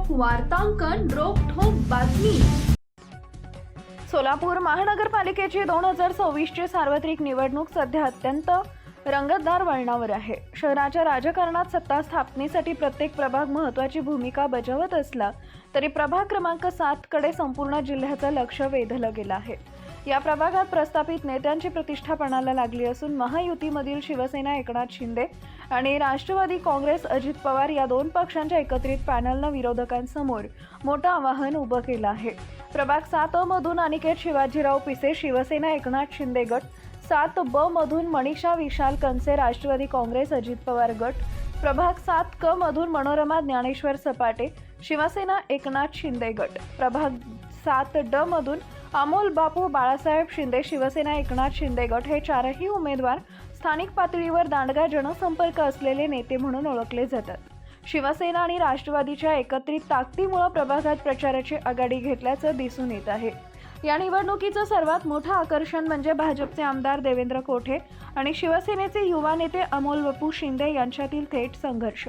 वार्तांकन रोखठोक बातमी। सोलापूर महानगरपालिकेची 2026 ची सार्वत्रिक निवडणूक सध्या अत्यंत रंगतदार वळणावर आहे। शहराच्या राजकारणात सत्ता स्थापनेसाठी प्रत्येक प्रभाग महत्त्वाची भूमिका बजावत असला तरी प्रभाग क्रमांक 7 कडे संपूर्ण जिल्ह्याचं लक्ष वेधलं गेलं आहे। या प्रभागात प्रस्थापित नेत्यांची प्रतिष्ठा पणाला लागली असून महायुतीमधील शिवसेना एकनाथ शिंदे आणि राष्ट्रवादी काँग्रेस अजित पवार या दोन पक्षांच्या एकत्रित पॅनलनं विरोधकांसमोर मोठं आव्हान उभं केलं आहे। प्रभाग 7 मधून अनिकेत शिवाजीराव पिसे शिवसेना एकनाथ शिंदे गट, 7 ब मधून मनीषा विशाल कंसे राष्ट्रवादी काँग्रेस अजित पवार गट, प्रभाग 7 क मधून मनोरमा ज्ञानेश्वर सपाटे शिवसेना एकनाथ शिंदे गट, प्रभाग 7 ड मधून अमोल बापू बाळासाहेब शिंदे शिवसेना एकनाथ शिंदे गट हे चारही उमेदवार स्थानिक पातळीवर दांडगा जनसंपर्क असलेले नेते म्हणून ओळखले जातात। शिवसेना आणि राष्ट्रवादीच्या एकत्रित ताकदीमुळे प्रभागात प्रचाराची आघाडी घेतल्याचं दिसून येत आहे। या निवडणुकीचं सर्वात मोठं आकर्षण म्हणजे भाजपचे आमदार देवेंद्र कोठे आणि शिवसेनेचे युवा नेते अमोल बापू शिंदे यांच्यातील थेट संघर्ष।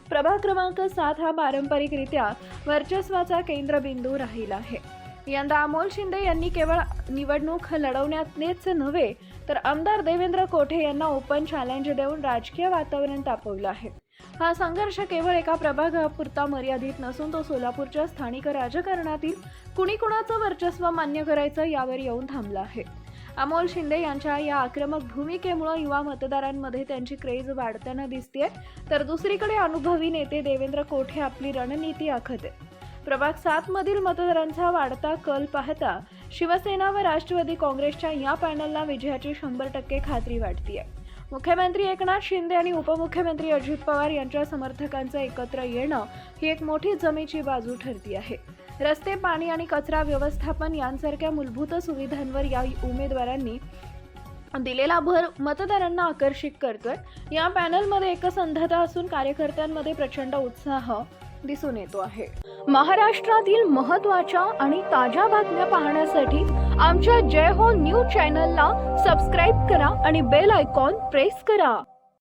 प्रभाग क्रमांक 7 हा पारंपरिकरित्या वर्चस्वाचा केंद्रबिंदू राहिला आहे। यंदा अमोल शिंदे यांनी केवळ निवडणूक लढवण्यातच नव्हे तर आमदार देवेंद्र कोठे यांना ओपन चॅलेंज देऊन राजकीय वातावरण तापवलं आहे। हा संघर्ष केवळ एका प्रभागापुरता मर्यादित नसून तो सोलापूरच्या स्थानिक राजकारणातील कुणी कुणाचं वर्चस्व मान्य करायचं यावर येऊन थांबला आहे। अमोल शिंदे यांच्या या आक्रमक भूमिकेमुळे युवा मतदारांमध्ये त्यांची क्रेज वाढताना दिसतेय, तर दुसरीकडे अनुभवी नेते देवेंद्र कोठे आपली रणनीती आखत आहेत। प्रभाग 7 मधील मतदारांचा वाढता कल पाहता शिवसेना व राष्ट्रवादी काँग्रेसच्या या पॅनलला विजयाची 100% खात्री वाटतेय। मुख्यमंत्री एकनाथ शिंदे आणि उपमुख्यमंत्री अजित पवार यांच्या समर्थकांचं एकत्र येणं ही एक मोठी जमेची बाजू ठरती आहे। रस्ते, पाणी आणि कचरा व्यवस्थापन यांसारख्या मूलभूत सुविधांवर या उमेदवारांनी दिलेला भर मतदारांना आकर्षित करतोय। या पॅनलमध्ये एकसंधता असून कार्यकर्त्यांमध्ये प्रचंड उत्साह दिसून येतो आहे। महाराष्ट्रातील महत्त्वाच्या आणि ताज्या बातम्या पाहण्यासाठी आमच्या जय हो न्यूज चॅनलला सबस्क्राइब करा आणि बेल आयकॉन प्रेस करा।